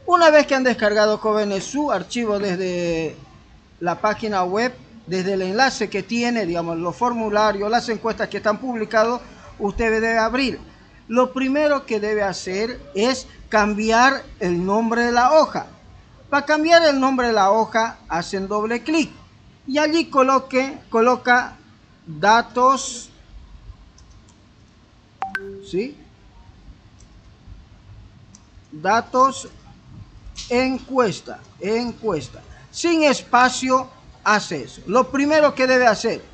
Una vez que han descargado, jóvenes, su archivo desde la página web, desde el enlace que tiene, digamos, los formularios, las encuestas que están publicados, usted debe abrir. Lo primero que debe hacer es cambiar el nombre de la hoja. Para cambiar el nombre de la hoja, hacen doble clic y allí coloca datos, ¿sí? Datos encuesta, sin espacio, hace eso. Lo primero que debe hacer,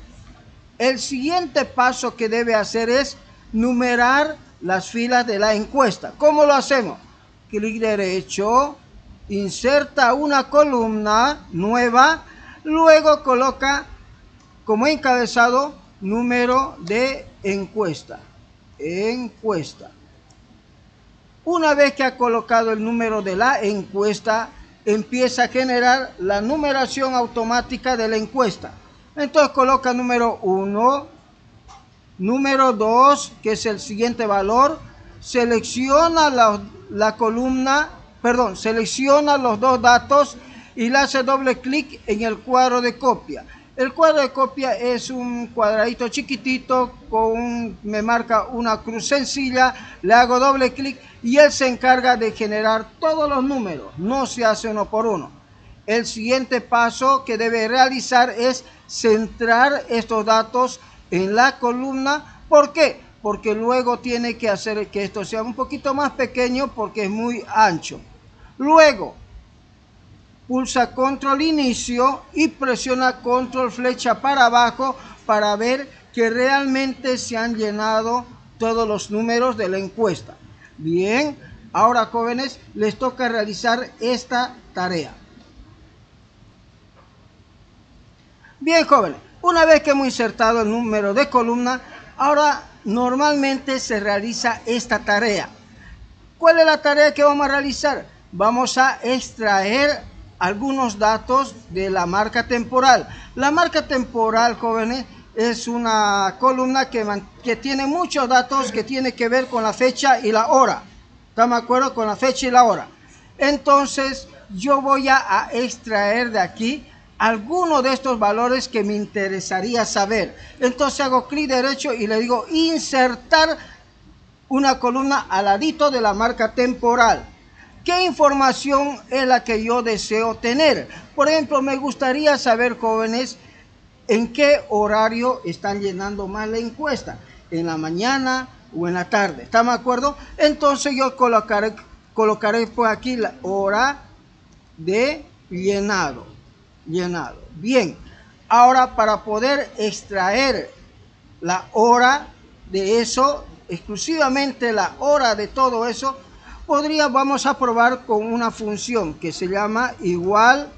el siguiente paso que debe hacer es numerar las filas de la encuesta. ¿Cómo lo hacemos? Clic derecho, inserta una columna nueva, luego coloca como encabezado número de encuesta. Una vez que ha colocado el número de la encuesta, empieza a generar la numeración automática de la encuesta. Entonces coloca número 1, número 2, que es el siguiente valor, selecciona la columna, perdón, selecciona los dos datos y le hace doble clic en el cuadro de copia. El cuadro de copia es un cuadradito chiquitito me marca una cruz sencilla, le hago doble clic y él se encarga de generar todos los números, no se hace uno por uno. El siguiente paso que debe realizar es centrar estos datos en la columna. ¿Por qué? Porque luego tiene que hacer que esto sea un poquito más pequeño porque es muy ancho. Luego pulsa control inicio y presiona control flecha para abajo para ver que realmente se han llenado todos los números de la encuesta. Bien, ahora, jóvenes, les toca realizar esta tarea. Bien, jóvenes, una vez que hemos insertado el número de columna, ahora normalmente se realiza esta tarea. ¿Cuál es la tarea que vamos a realizar? Vamos a extraer algunos datos de la marca temporal. La marca temporal, jóvenes, es una columna que tiene muchos datos que tiene que ver con la fecha y la hora. ¿Estamos de acuerdo? Con la fecha y la hora. Entonces, yo voy a extraer de aquí algunos de estos valores que me interesaría saber. Entonces hago clic derecho y le digo insertar una columna al ladito de la marca temporal. ¿Qué información es la que yo deseo tener? Por ejemplo, me gustaría saber, jóvenes, en qué horario están llenando más la encuesta, en la mañana o en la tarde. ¿Estamos de acuerdo? Entonces yo colocaré pues aquí la hora de llenado. Bien, ahora para poder extraer la hora de eso, exclusivamente la hora de todo eso, vamos a probar con una función que se llama igual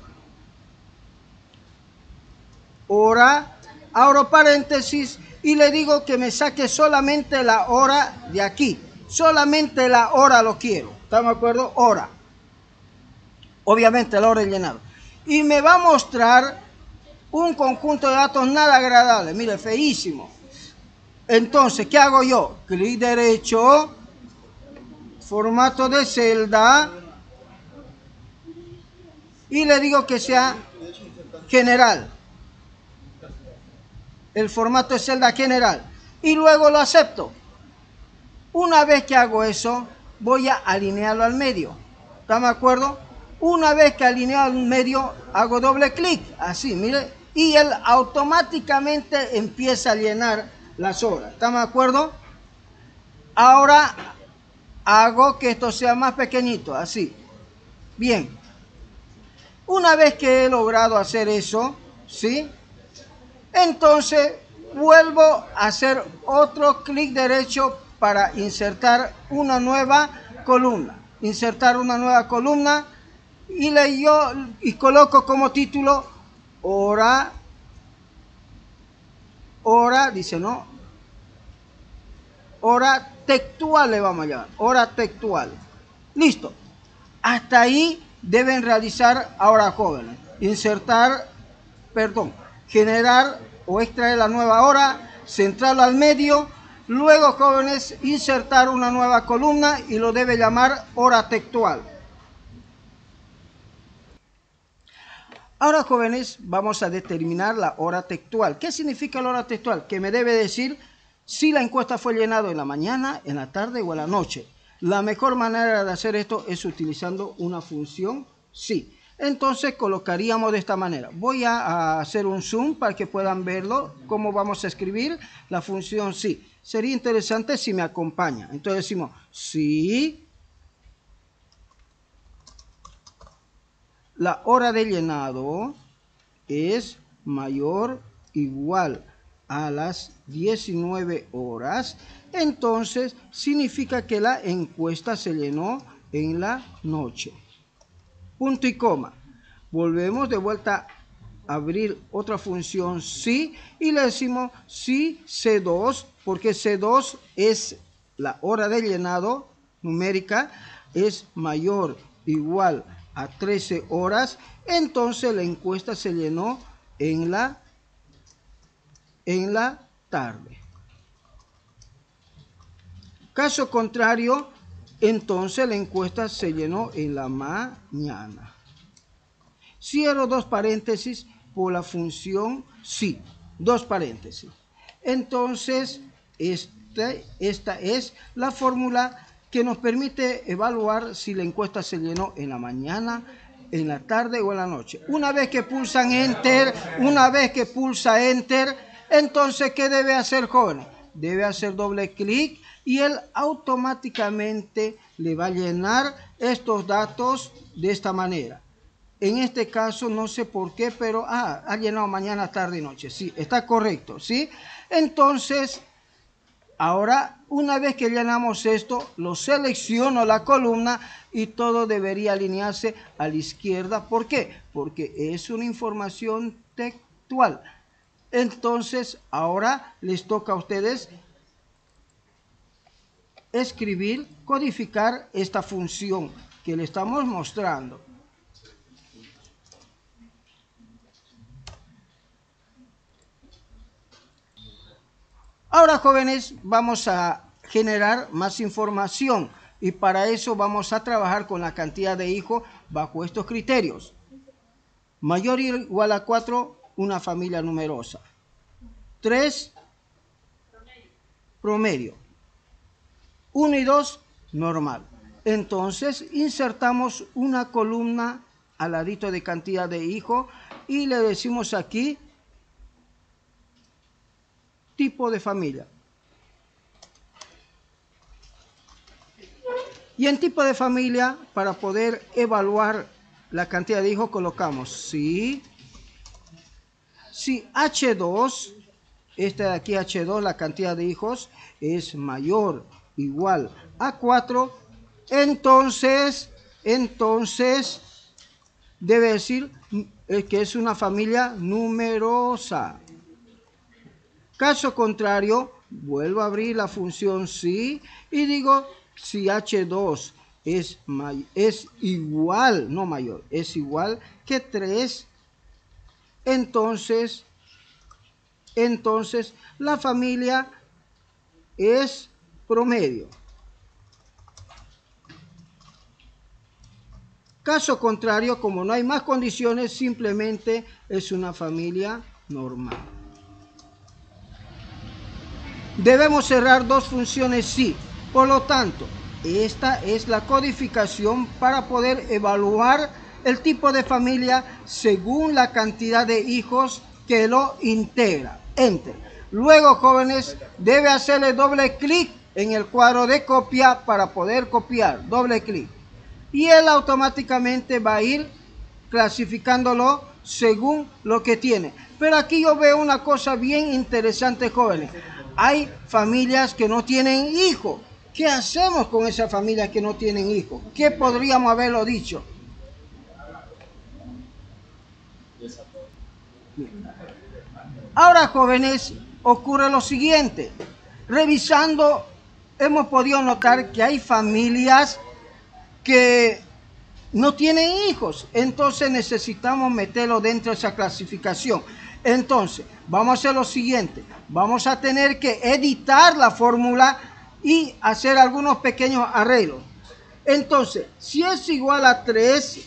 hora, abro paréntesis y le digo que me saque solamente la hora de aquí, solamente la hora lo quiero, ¿estamos de acuerdo? Hora, obviamente la hora de llenado, y me va a mostrar un conjunto de datos nada agradable, mire, feísimo. Entonces, ¿qué hago yo? Clic derecho, formato de celda y le digo que sea general. El formato de celda general y luego lo acepto. Una vez que hago eso, voy a alinearlo al medio. ¿Estamos de acuerdo? Una vez que alineo al medio, hago doble clic, así, mire, y él automáticamente empieza a llenar las horas. ¿Estamos de acuerdo? Ahora hago que esto sea más pequeñito, así. Bien. Una vez que he logrado hacer eso, ¿sí? Entonces vuelvo a hacer otro clic derecho para insertar una nueva columna. Insertar una nueva columna y coloco como título hora, dice no, hora textual le vamos a llamar, hora textual. Listo. Hasta ahí deben realizar ahora, jóvenes. Generar o extraer la nueva hora, centrarlo al medio, luego, jóvenes, insertar una nueva columna y lo debe llamar hora textual. Ahora, jóvenes, vamos a determinar la hora textual. ¿Qué significa la hora textual? Que me debe decir si la encuesta fue llenada en la mañana, en la tarde o en la noche. La mejor manera de hacer esto es utilizando una función sí. Entonces colocaríamos de esta manera. Voy a hacer un zoom para que puedan verlo, cómo vamos a escribir la función sí. Sería interesante si me acompaña. Entonces decimos sí. La hora de llenado es mayor o igual a las 19 horas, entonces significa que la encuesta se llenó en la noche. Punto y coma. Volvemos de vuelta a abrir otra función sí y le decimos sí C2, porque C2 es la hora de llenado numérica, es mayor o igual a 13 horas, entonces la encuesta se llenó en la tarde. Caso contrario, entonces la encuesta se llenó en la mañana. Cierro dos paréntesis por la función sí, dos paréntesis. Entonces, esta es la fórmula que nos permite evaluar si la encuesta se llenó en la mañana, en la tarde o en la noche. Una vez que pulsa Enter, entonces, ¿qué debe hacer, jóvenes? Debe hacer doble clic y él automáticamente le va a llenar estos datos de esta manera. En este caso, no sé por qué, pero ha llenado mañana, tarde y noche. Sí, está correcto, ¿sí? Entonces, ahora, una vez que llenamos esto, lo selecciono la columna y todo debería alinearse a la izquierda. ¿Por qué? Porque es una información textual. Entonces, ahora les toca a ustedes escribir, codificar esta función que le estamos mostrando. Ahora, jóvenes, vamos a generar más información y para eso vamos a trabajar con la cantidad de hijos bajo estos criterios. Mayor o igual a 4, una familia numerosa. 3, promedio. 1 y 2, normal. Entonces, insertamos una columna al ladito de cantidad de hijos y le decimos aquí tipo de familia. Y en tipo de familia, para poder evaluar la cantidad de hijos, colocamos si H2, esta de aquí H2, la cantidad de hijos, es mayor o igual a 4, entonces debe decir que es una familia numerosa. Caso contrario, vuelvo a abrir la función sí y digo si H2 es igual, no mayor, es igual que 3, entonces la familia es promedio. Caso contrario, como no hay más condiciones, simplemente es una familia normal. Debemos cerrar dos funciones sí. Por lo tanto, esta es la codificación para poder evaluar el tipo de familia según la cantidad de hijos que lo integra. Enter. Luego, jóvenes, debe hacerle doble clic en el cuadro de copia para poder copiar. Doble clic. Y él automáticamente va a ir clasificándolo según lo que tiene. Pero aquí yo veo una cosa bien interesante, jóvenes. Hay familias que no tienen hijos. ¿Qué hacemos con esas familias que no tienen hijos? ¿Qué podríamos haberlo dicho? Ahora, jóvenes, ocurre lo siguiente. Revisando, hemos podido notar que hay familias que no tienen hijos. Entonces necesitamos meterlo dentro de esa clasificación. Entonces, vamos a hacer lo siguiente. Vamos a tener que editar la fórmula y hacer algunos pequeños arreglos. Entonces, si es igual a 3,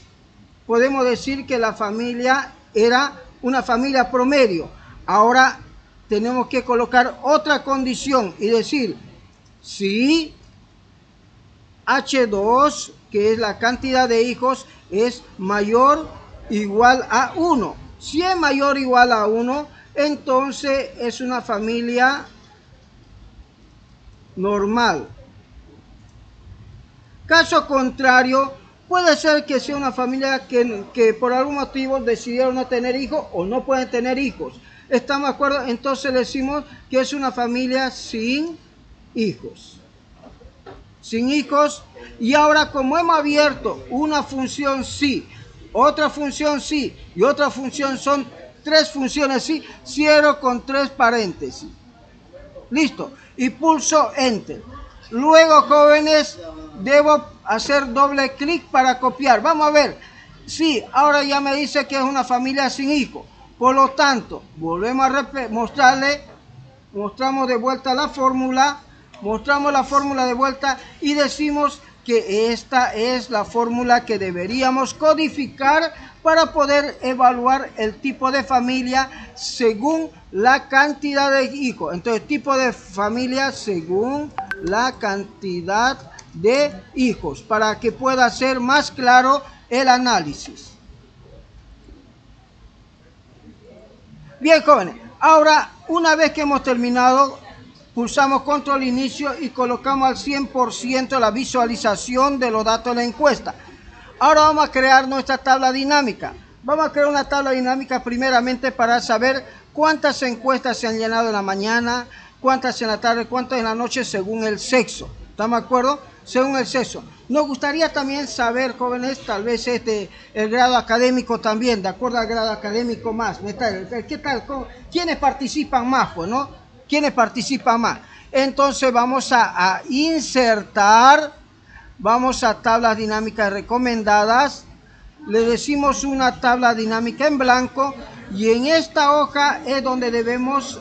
podemos decir que la familia era una familia promedio. Ahora tenemos que colocar otra condición y decir, si H2, que es la cantidad de hijos, es mayor o igual a 1. Si es mayor o igual a 1, entonces es una familia normal. Caso contrario, puede ser que sea una familia que por algún motivo decidieron no tener hijos o no pueden tener hijos. ¿Estamos de acuerdo? Entonces decimos que es una familia sin hijos. Sin hijos. Y ahora, como hemos abierto una función sí, otra función sí y otra función, son tres funciones sí, cierro con 3 paréntesis. Listo. Y pulso Enter. Luego, jóvenes, debo hacer doble clic para copiar. Vamos a ver. Sí, ahora ya me dice que es una familia sin hijos. Por lo tanto, volvemos a mostramos de vuelta la fórmula, mostramos la fórmula de vuelta y decimos que esta es la fórmula que deberíamos codificar para poder evaluar el tipo de familia según la cantidad de hijos. Entonces, tipo de familia según la cantidad de hijos, para que pueda ser más claro el análisis. Bien, jóvenes, ahora una vez que hemos terminado, pulsamos control inicio y colocamos al 100% la visualización de los datos de la encuesta. Ahora vamos a crear nuestra tabla dinámica. Vamos a crear una tabla dinámica primeramente para saber cuántas encuestas se han llenado en la mañana, cuántas en la tarde, cuántas en la noche según el sexo. ¿Estamos de acuerdo? Según el sexo. Nos gustaría también saber, jóvenes, tal vez el grado académico también, de acuerdo al grado académico más. ¿Qué tal? ¿Quiénes participan más? Pues, ¿no? ¿Quiénes participan más? Entonces vamos a insertar, vamos a tablas dinámicas recomendadas, le decimos una tabla dinámica en blanco y en esta hoja es donde debemos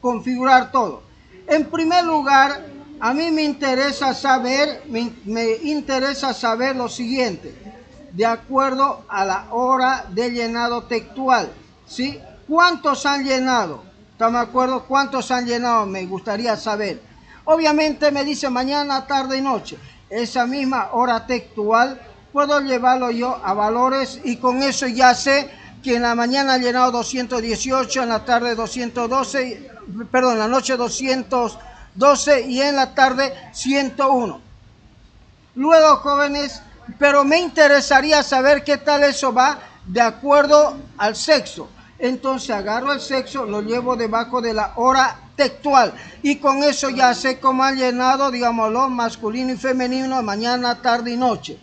configurar todo. En primer lugar, a mí me interesa saber lo siguiente, de acuerdo a la hora de llenado textual, ¿sí? ¿Cuántos han llenado? ¿Estamos de acuerdo? ¿Cuántos han llenado? Me gustaría saber. Obviamente me dice mañana, tarde y noche. Esa misma hora textual puedo llevarlo yo a valores y con eso ya sé que en la mañana han llenado 218, en la tarde 212, perdón, en la noche 212 y en la tarde 101. Luego, jóvenes, pero me interesaría saber qué tal eso va de acuerdo al sexo. Entonces agarro el sexo, lo llevo debajo de la hora textual y con eso ya sé cómo han llenado, digámoslo, masculino y femenino, mañana, tarde y noche.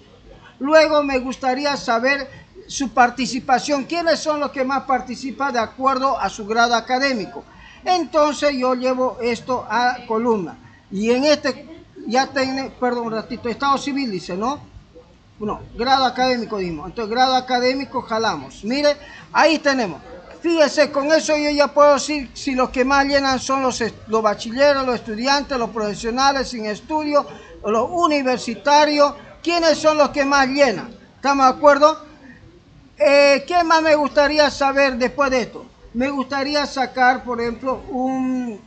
Luego me gustaría saber su participación, quiénes son los que más participan de acuerdo a su grado académico. Entonces yo llevo esto a columna y en ya tengo, perdón un ratito, estado civil dice, ¿no? No, grado académico dimos, entonces grado académico jalamos, mire, ahí tenemos. Fíjese, con eso yo ya puedo decir si los que más llenan son los bachilleros, los estudiantes, los profesionales sin estudio, los universitarios. ¿Quiénes son los que más llenan? ¿Estamos de acuerdo? ¿Qué más me gustaría saber después de esto? Me gustaría sacar, por ejemplo, un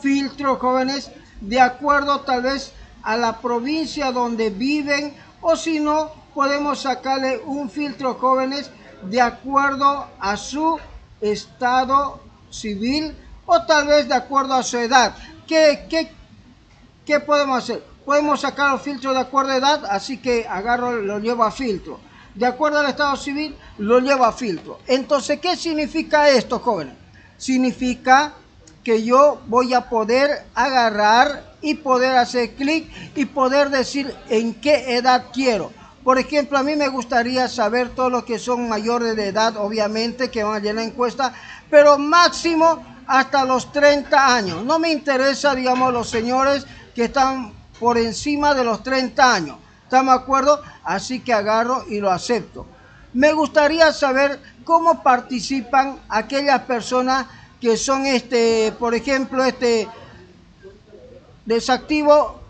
filtro, jóvenes, de acuerdo tal vez a la provincia donde viven, o si no, podemos sacarle un filtro, jóvenes, de acuerdo a su estado civil o tal vez de acuerdo a su edad. ¿Qué podemos hacer? Podemos sacar los filtros de acuerdo a edad, así que agarro, lo llevo a filtro. De acuerdo al estado civil, lo llevo a filtro. Entonces, ¿qué significa esto, jóvenes? Significa que yo voy a poder agarrar y poder hacer clic y poder decir en qué edad quiero. Por ejemplo, a mí me gustaría saber todos los que son mayores de edad, obviamente, que van a llenar encuesta, pero máximo hasta los 30 años. No me interesa, digamos, los señores que están por encima de los 30 años. ¿Estamos de acuerdo? Así que agarro y lo acepto. Me gustaría saber cómo participan aquellas personas que son, por ejemplo, desactivo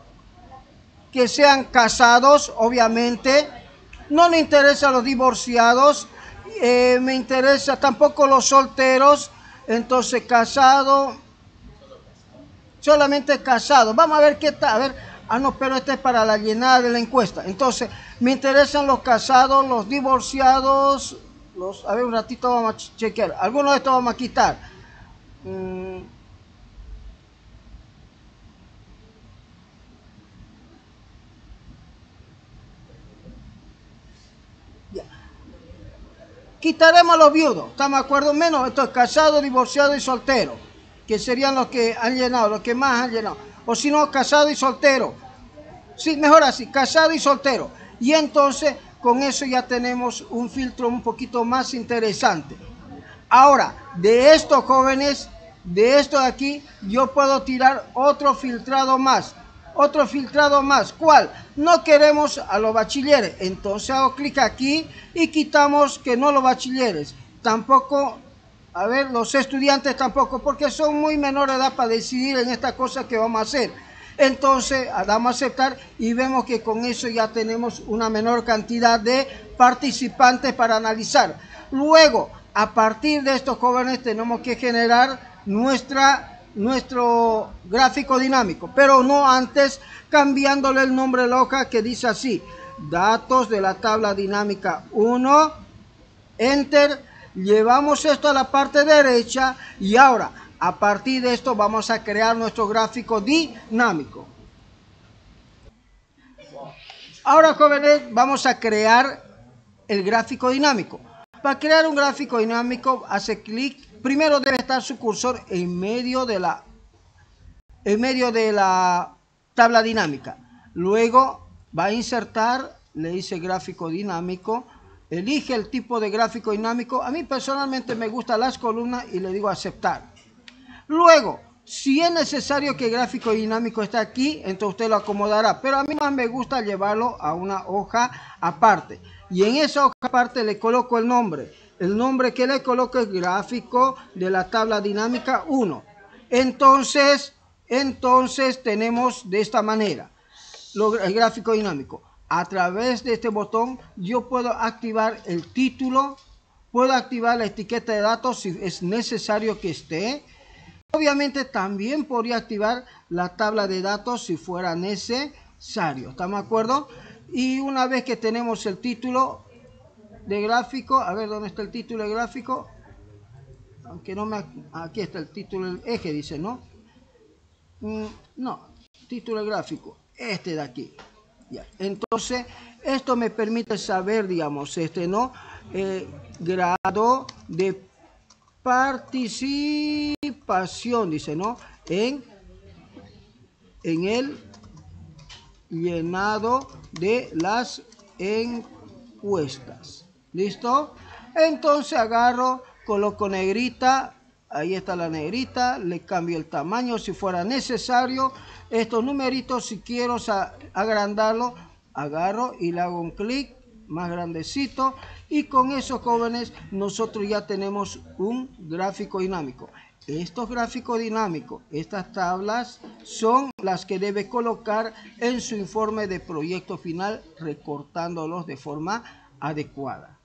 que sean casados, obviamente. No me interesan los divorciados, me interesa tampoco los solteros. Entonces, casado, solamente casado. Vamos a ver qué tal. A ver, no, pero este es para la llenada de la encuesta. Entonces, me interesan los casados, los divorciados. A ver, un ratito vamos a chequear. Algunos de estos vamos a quitar. Ya. Quitaremos a los viudos, ¿estamos de acuerdo? Menos estos casados, divorciados y solteros, que serían los que han llenado, los que más han llenado. O si no, casado y soltero. Sí, mejor así, casado y soltero. Y entonces, con eso ya tenemos un filtro un poquito más interesante. Ahora, de estos jóvenes, de estos de aquí, yo puedo tirar otro filtrado más. Otro filtrado más. ¿Cuál? No queremos a los bachilleres. Entonces hago clic aquí y quitamos que no los bachilleres. Tampoco, a ver, los estudiantes tampoco, porque son muy menores de edad para decidir en esta cosa que vamos a hacer. Entonces damos a aceptar y vemos que con eso ya tenemos una menor cantidad de participantes para analizar. Luego, a partir de estos jóvenes tenemos que generar nuestro gráfico dinámico, pero no antes cambiándole el nombre a la hoja, que dice así: datos de la tabla dinámica 1, enter, llevamos esto a la parte derecha y ahora a partir de esto vamos a crear nuestro gráfico dinámico. Ahora, jóvenes, vamos a crear el gráfico dinámico. Para crear un gráfico dinámico, hace clic. Primero debe estar su cursor en medio de la tabla dinámica. Luego va a insertar, le dice gráfico dinámico. Elige el tipo de gráfico dinámico. A mí personalmente me gustan las columnas y le digo aceptar. Luego, si es necesario que el gráfico dinámico esté aquí, entonces usted lo acomodará. Pero a mí más me gusta llevarlo a una hoja aparte. Y en esa hoja aparte le coloco el nombre. El nombre que le coloco es gráfico de la tabla dinámica 1. Entonces tenemos de esta manera el gráfico dinámico. A través de este botón yo puedo activar el título, puedo activar la etiqueta de datos si es necesario que esté. Obviamente también podría activar la tabla de datos si fuera necesario. ¿Estamos de acuerdo? Y una vez que tenemos el título de gráfico, a ver dónde está el título de gráfico. Aunque no me... Aquí está el título del eje, dice, ¿no? No, título de gráfico. Este de aquí. Ya. Entonces, esto me permite saber, digamos, ¿no? Grado de participación, dice, ¿no? En el llenado de las encuestas. ¿Listo? Entonces agarro, coloco negrita, ahí está la negrita, le cambio el tamaño si fuera necesario. Estos numeritos, si quiero agrandarlo, agarro y le hago un clic más grandecito, y con eso, jóvenes, nosotros ya tenemos un gráfico dinámico. Estos gráficos dinámicos, estas tablas, son las que debe colocar en su informe de proyecto final, recortándolos de forma adecuada.